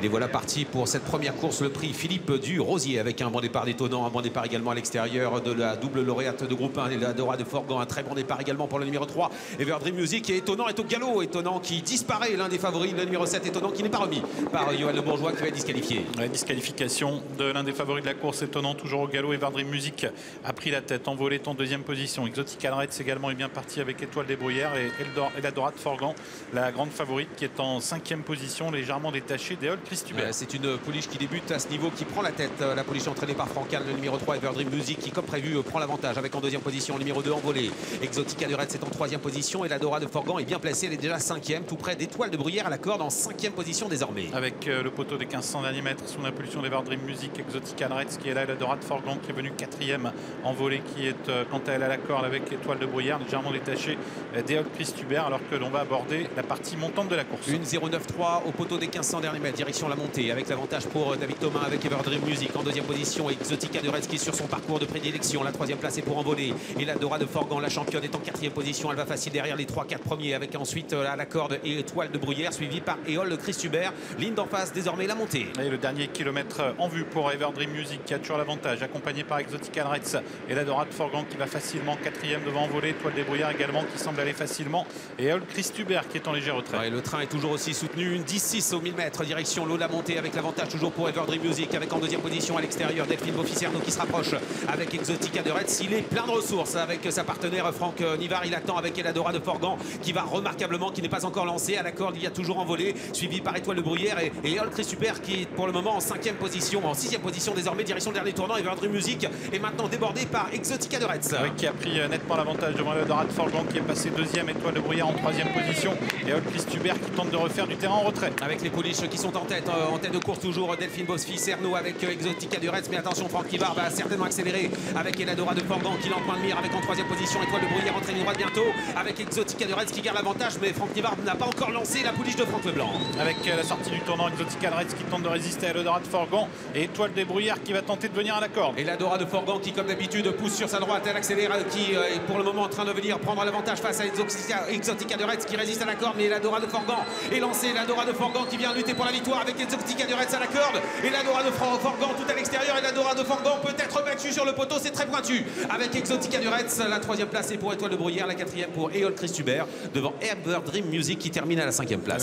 les voilà partis pour cette première course, le prix Philippe du Rosier, avec un bon départ d'étonnant, un bon départ également à l'extérieur de la double lauréate de groupe 1, la Dora de Forgan, un très bon départ également pour le numéro 3, Everdream Music, et étonnant est au galop, étonnant qui disparaît, l'un des favoris, le numéro 7, étonnant qui n'est pas remis par Johan Le Bourgeois qui va être disqualifié. La disqualification de l'un des favoris de la course, étonnant toujours au galop. Everdream Music a pris la tête, envolé en deuxième position. Exotic Alreds également est bien parti avec Étoile des Bruyères et la Dora de Forgan, la grande favorite qui est en cinquième position, légèrement détachée d'Eol Christubert. C'est une pouliche qui débute à ce niveau, qui prend la tête. La pouliche entraînée par Francal, le numéro 3, Everdream Music, qui comme prévu prend l'avantage avec en deuxième position le numéro 2 envolé. Exotic Alreds est en troisième position et la Dora de Forgan est bien placée, elle est déjà cinquième, tout près d'Étoile de Bruyère à la corde en cinquième position désormais. Avec le poteau des 1500 derniers mètres sous l'impulsion d'Everdream Music, Exotic Alreds qui est là, et la Dora de Forgan qui est venue quatrième envolée, qui est quant à elle à la corde avec Étoile de Bruyère, légèrement détachée d'Eol Christubert, alors que l'on va aborder la partie montante de la course. Une 0,93 au poteau des 1500 derniers mètres, direction la montée, avec l'avantage pour David Thomas avec Everdream Music en deuxième position. Exotic Alreds qui est sur son parcours de prédilection. La troisième place est pour envoler. Et la Dora de Forgan, la championne, est en quatrième position. Elle va facile derrière les 3-4 premiers, avec ensuite à la corde et Étoile de Bruyère, suivi par Éole Christubert. Ligne d'en face, désormais la montée. Et le dernier kilomètre en vue pour Everdream Music qui a toujours l'avantage, accompagné par Exotic Alreds et la Dora de Forgan qui va facilement quatrième devant envolée. Étoile des Bruyères également qui semble aller facilement. Et Éole Christubert qui est en léger retrait. Ouais, le train est toujours aussi soutenu. Une 10-6 au 1000 mètres, direction l'eau la montée, avec l'avantage toujours pour Everdream Music, avec en deuxième position à l'extérieur Delphine Beaufils-Ernaud qui se rapproche avec Exotic Alreds. Il est plein de ressources avec sa partenaire Franck Nivard. Il attend avec la Dora de Forgan qui va remarquablement, qui n'est pas encore lancé. À la corde, il y a toujours envolé, suivi par Étoile de Bruyère et Éole Christubert qui est pour le moment en cinquième position, en sixième position désormais, direction le dernier tournant. Everdream Music est maintenant débordé par Exotic Alreds. Oui, qui a pris nettement l'avantage devant la Dora de Forgan qui est passé deuxième, Étoile de Bruyère en troisième position et Éole Christubert qui tente de refaire du terrain en retrait. Avec les pouliches qui sont en tête de course toujours, Delphine Beaufils-Ernaud avec Exotic Alreds, mais attention, Franck Nivard va certainement accélérer avec la Dora de Forgan qui l'en point de mire, avec en troisième position Étoile de Bruyère en ligne droite bientôt, avec Exotic Alreds qui garde l'avantage, mais Franck Nivard n'a pas encore lancé la pouliche de Franck Leblanc. Avec la sortie du tournant, Exotic Alreds qui tente de résister à la Dora de Forgan et Étoile des Bruyères qui va tenter de venir à la corde. Et la Dora de Forgan qui, comme d'habitude, pousse sur sa droite, elle accélère, qui est pour le moment en train de venir prendre l'avantage face à Exotic Alreds qui résiste à la corde, mais la Dora de Forgan est lancée. La Dora de Forgan qui vient lutter pour la victoire avec Exotic Alreds à la corde et la Dora de Forgan tout à l'extérieur, et la Dora de Forgan peut être battue sur le poteau, c'est très pointu avec Exotic Alreds. La troisième place est pour Étoile de Bruyère, la quatrième pour Éole Christubert devant Everdream Music qui termine à la cinquième place.